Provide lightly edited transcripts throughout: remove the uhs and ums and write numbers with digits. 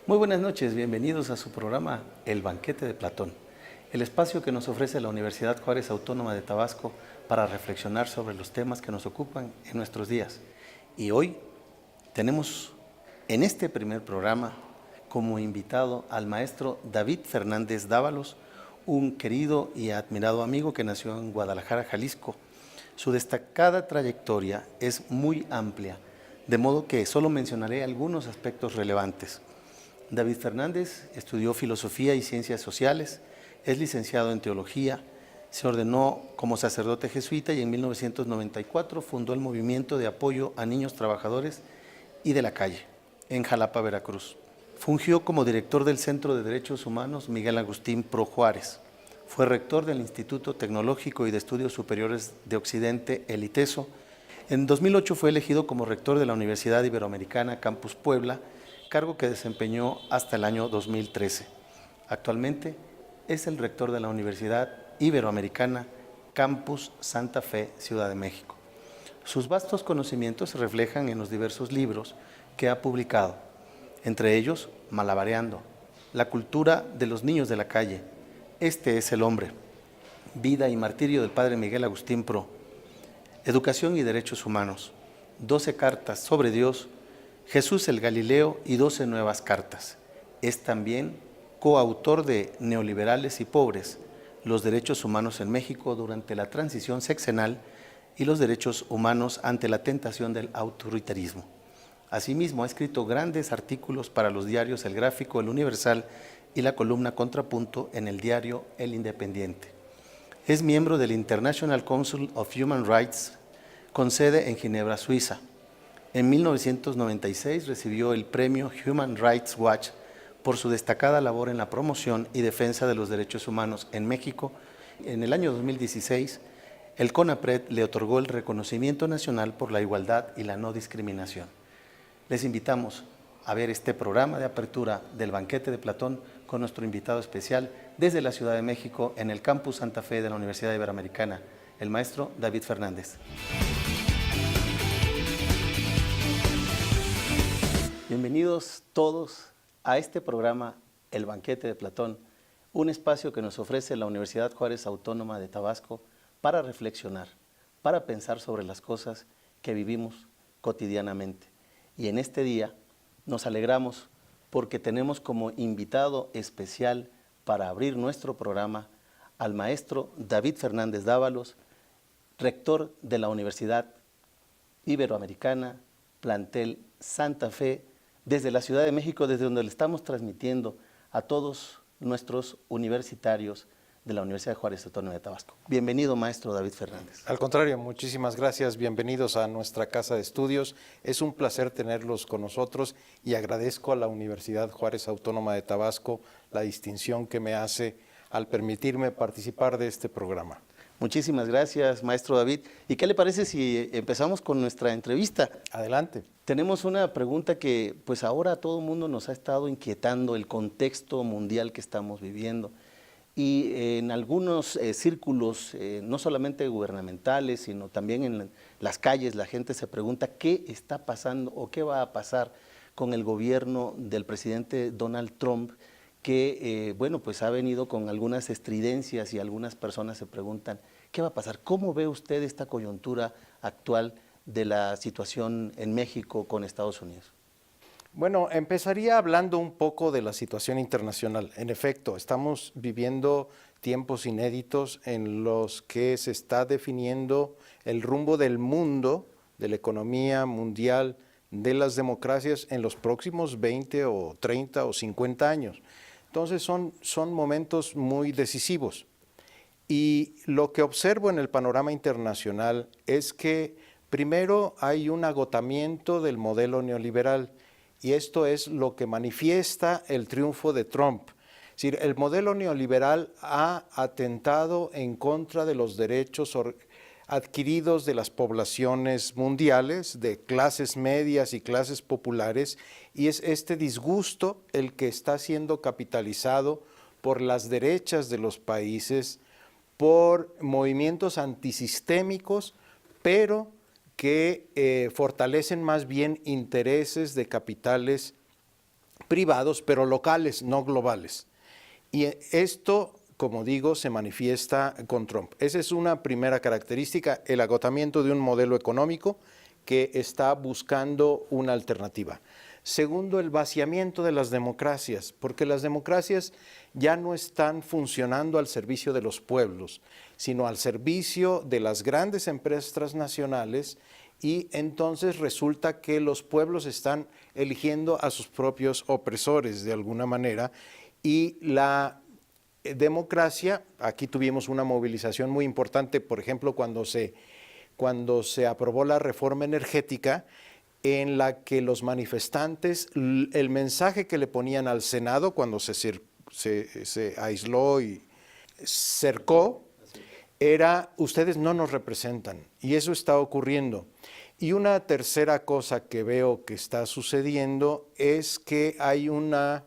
Muy buenas noches, bienvenidos a su programa El Banquete de Platón, el espacio que nos ofrece la Universidad Juárez Autónoma de Tabasco para reflexionar sobre los temas que nos ocupan en nuestros días. Y hoy tenemos en este primer programa como invitado al maestro David Fernández Dávalos, un querido y admirado amigo que nació en Guadalajara, Jalisco. Su destacada trayectoria es muy amplia, de modo que solo mencionaré algunos aspectos relevantes. David Fernández estudió Filosofía y Ciencias Sociales, es licenciado en Teología, se ordenó como sacerdote jesuita y en 1994 fundó el Movimiento de Apoyo a Niños Trabajadores y de la Calle, en Jalapa, Veracruz. Fungió como director del Centro de Derechos Humanos Miguel Agustín Pro Juárez. Fue rector del Instituto Tecnológico y de Estudios Superiores de Occidente, el ITESO. En 2008 fue elegido como rector de la Universidad Iberoamericana Campus Puebla, cargo que desempeñó hasta el año 2013. Actualmente es el rector de la Universidad Iberoamericana Campus Santa Fe, Ciudad de México. Sus vastos conocimientos se reflejan en los diversos libros que ha publicado, entre ellos Malabareando, La cultura de los niños de la calle, Este es el hombre, Vida y martirio del padre Miguel Agustín Pro, Educación y derechos humanos, 12 cartas sobre Dios, Jesús el Galileo y 12 nuevas cartas. Es también coautor de Neoliberales y Pobres, los derechos humanos en México durante la transición sexenal y los derechos humanos ante la tentación del autoritarismo. Asimismo, ha escrito grandes artículos para los diarios El Gráfico, El Universal y la columna Contrapunto en el diario El Independiente. Es miembro del International Council of Human Rights, con sede en Ginebra, Suiza. En 1996 recibió el premio Human Rights Watch por su destacada labor en la promoción y defensa de los derechos humanos en México. En el año 2016, el CONAPRED le otorgó el reconocimiento nacional por la igualdad y la no discriminación. Les invitamos a ver este programa de apertura del Banquete de Platón con nuestro invitado especial desde la Ciudad de México en el Campus Santa Fe de la Universidad Iberoamericana, el maestro David Fernández. Bienvenidos todos a este programa, El Banquete de Platón, un espacio que nos ofrece la Universidad Juárez Autónoma de Tabasco para reflexionar, para pensar sobre las cosas que vivimos cotidianamente. Y en este día nos alegramos porque tenemos como invitado especial para abrir nuestro programa al maestro David Fernández Dávalos, rector de la Universidad Iberoamericana, plantel Santa Fe, desde la Ciudad de México, desde donde le estamos transmitiendo a todos nuestros universitarios de la Universidad de Juárez Autónoma de Tabasco. Bienvenido, maestro David Fernández. Al contrario, muchísimas gracias, bienvenidos a nuestra casa de estudios. Es un placer tenerlos con nosotros y agradezco a la Universidad Juárez Autónoma de Tabasco la distinción que me hace al permitirme participar de este programa. Muchísimas gracias, maestro David. ¿Y qué le parece si empezamos con nuestra entrevista? Adelante. Tenemos una pregunta que pues ahora a todo el mundo nos ha estado inquietando, el contexto mundial que estamos viviendo. Y en algunos círculos, no solamente gubernamentales, sino también en las calles, la gente se pregunta qué está pasando o qué va a pasar con el gobierno del presidente Donald Trump, que bueno, pues ha venido con algunas estridencias y algunas personas se preguntan, ¿qué va a pasar? ¿Cómo ve usted esta coyuntura actual de la situación en México con Estados Unidos? Bueno, empezaría hablando un poco de la situación internacional. En efecto, estamos viviendo tiempos inéditos en los que se está definiendo el rumbo del mundo, de la economía mundial, de las democracias en los próximos 20 o 30 o 50 años. Entonces son momentos muy decisivos. Y lo que observo en el panorama internacional es que primero hay un agotamiento del modelo neoliberal Y esto es lo que manifiesta el triunfo de Trump. Es decir, el modelo neoliberal ha atentado en contra de los derechos adquiridos de las poblaciones mundiales, de clases medias y clases populares, y es este disgusto el que está siendo capitalizado por las derechas de los países, por movimientos antisistémicos, pero que fortalecen más bien intereses de capitales privados, pero locales, no globales. Y esto, como digo, se manifiesta con Trump. Esa es una primera característica, el agotamiento de un modelo económico que está buscando una alternativa. Segundo, el vaciamiento de las democracias, porque las democracias ya no están funcionando al servicio de los pueblos, sino al servicio de las grandes empresas transnacionales, y entonces resulta que los pueblos están eligiendo a sus propios opresores de alguna manera, y la democracia, aquí tuvimos una movilización muy importante, por ejemplo, cuando se aprobó la reforma energética, en la que los manifestantes, el mensaje que le ponían al Senado cuando se aisló y cercó, era: ustedes no nos representan, y eso está ocurriendo. Y una tercera cosa que veo que está sucediendo es que hay una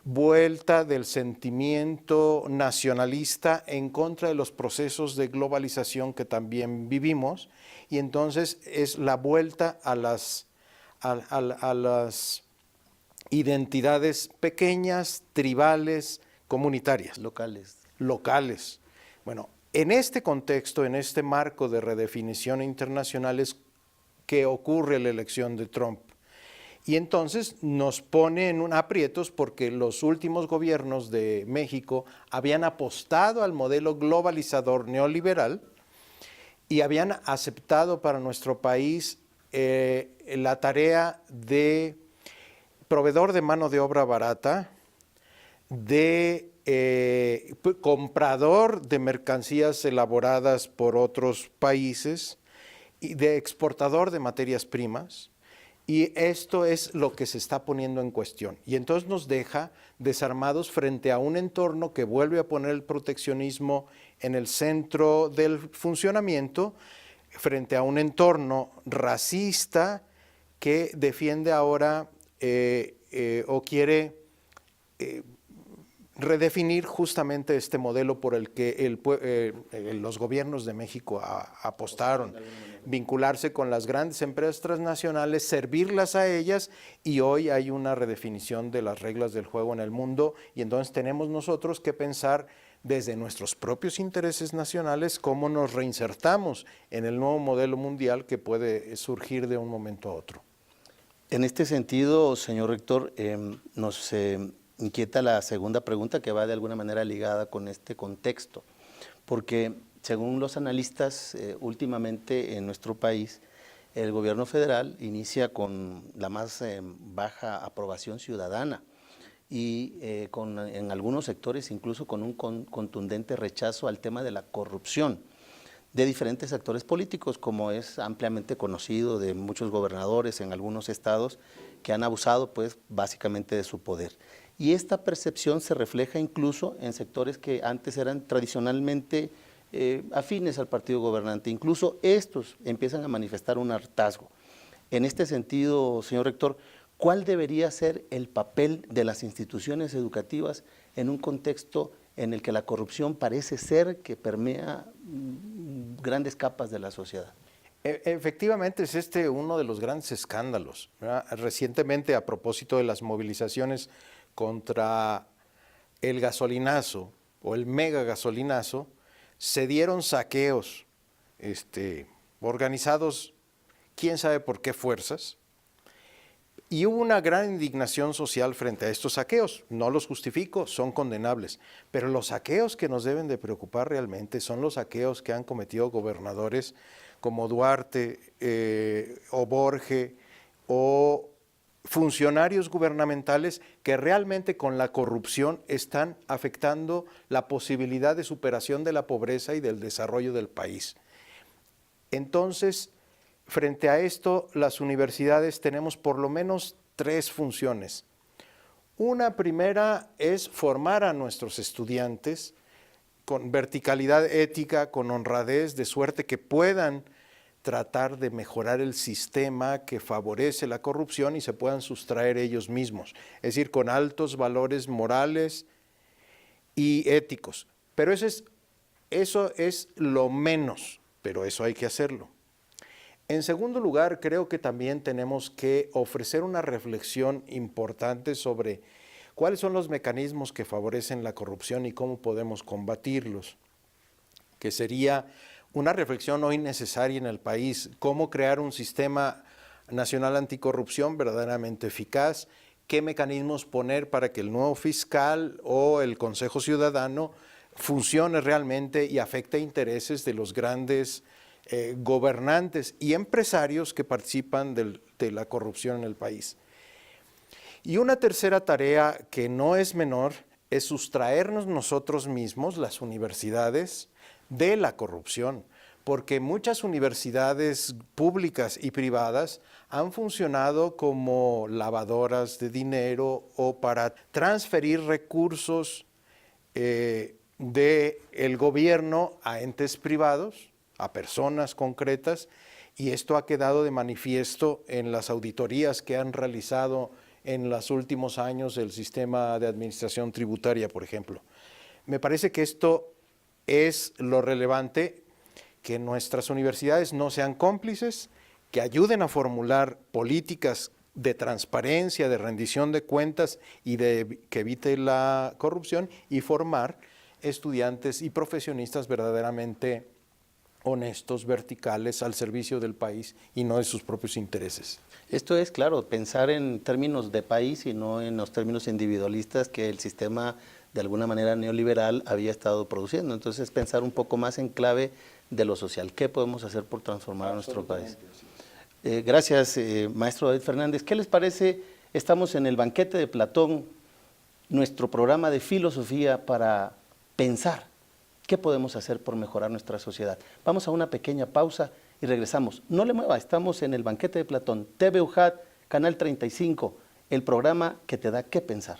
vuelta del sentimiento nacionalista en contra de los procesos de globalización que también vivimos, y entonces es la vuelta a las identidades pequeñas, tribales, comunitarias. Locales. Bueno, en este contexto, en este marco de redefinición internacional es que ocurre la elección de Trump. Y entonces nos pone en aprietos porque los últimos gobiernos de México habían apostado al modelo globalizador neoliberal y habían aceptado para nuestro país la tarea de proveedor de mano de obra barata, de comprador de mercancías elaboradas por otros países y de exportador de materias primas. Y esto es lo que se está poniendo en cuestión. Y entonces nos deja desarmados frente a un entorno que vuelve a poner el proteccionismo en el centro del funcionamiento, frente a un entorno racista que defiende ahora o quiere redefinir justamente este modelo por el que los gobiernos de México apostaron, vincularse con las grandes empresas transnacionales, servirlas a ellas, y hoy hay una redefinición de las reglas del juego en el mundo, y entonces tenemos nosotros que pensar desde nuestros propios intereses nacionales cómo nos reinsertamos en el nuevo modelo mundial que puede surgir de un momento a otro. En este sentido, señor rector, nos inquieta la segunda pregunta, que va de alguna manera ligada con este contexto, porque según los analistas, últimamente en nuestro país, el gobierno federal inicia con la más baja aprobación ciudadana y en algunos sectores incluso con un contundente rechazo al tema de la corrupción de diferentes actores políticos, como es ampliamente conocido, de muchos gobernadores en algunos estados que han abusado pues básicamente de su poder. Y esta percepción se refleja incluso en sectores que antes eran tradicionalmente afines al partido gobernante. Incluso estos empiezan a manifestar un hartazgo. En este sentido, señor rector, ¿cuál debería ser el papel de las instituciones educativas en un contexto en el que la corrupción parece ser que permea grandes capas de la sociedad? Efectivamente es uno de los grandes escándalos, ¿verdad? Recientemente, a propósito de las movilizaciones contra el gasolinazo o el mega gasolinazo, se dieron saqueos organizados, quién sabe por qué fuerzas, y hubo una gran indignación social frente a estos saqueos. No los justifico, son condenables, pero los saqueos que nos deben de preocupar realmente son los saqueos que han cometido gobernadores como Duarte o Borge, o funcionarios gubernamentales que realmente con la corrupción están afectando la posibilidad de superación de la pobreza y del desarrollo del país. Entonces, frente a esto, las universidades tenemos por lo menos tres funciones. Una primera es formar a nuestros estudiantes con verticalidad ética, con honradez, de suerte que puedan tratar de mejorar el sistema que favorece la corrupción y se puedan sustraer ellos mismos, es decir, con altos valores morales y éticos. Pero eso es lo menos, pero eso hay que hacerlo. En segundo lugar, creo que también tenemos que ofrecer una reflexión importante sobre cuáles son los mecanismos que favorecen la corrupción y cómo podemos combatirlos, que sería una reflexión hoy necesaria en el país, cómo crear un sistema nacional anticorrupción verdaderamente eficaz, qué mecanismos poner para que el nuevo fiscal o el Consejo Ciudadano funcione realmente y afecte intereses de los grandes gobernantes y empresarios que participan de la corrupción en el país. Y una tercera tarea que no es menor es sustraernos nosotros mismos, las universidades, de la corrupción, porque muchas universidades públicas y privadas han funcionado como lavadoras de dinero o para transferir recursos del gobierno a entes privados, a personas concretas, y esto ha quedado de manifiesto en las auditorías que han realizado en los últimos años el sistema de administración tributaria, por ejemplo. Me parece que esto es lo relevante, que nuestras universidades no sean cómplices, que ayuden a formular políticas de transparencia, de rendición de cuentas y que evite la corrupción y formar estudiantes y profesionistas verdaderamente honestos, verticales, al servicio del país y no de sus propios intereses. Esto es, claro, pensar en términos de país y no en los términos individualistas que el sistema de alguna manera neoliberal había estado produciendo. Entonces, pensar un poco más en clave de lo social. ¿Qué podemos hacer por transformar a nuestro país? Gracias, maestro David Fernández. ¿Qué les parece? Estamos en el banquete de Platón, nuestro programa de filosofía para pensar qué podemos hacer por mejorar nuestra sociedad. Vamos a una pequeña pausa y regresamos. No le mueva, estamos en el banquete de Platón, TV UJAT, Canal 35, el programa que te da qué pensar.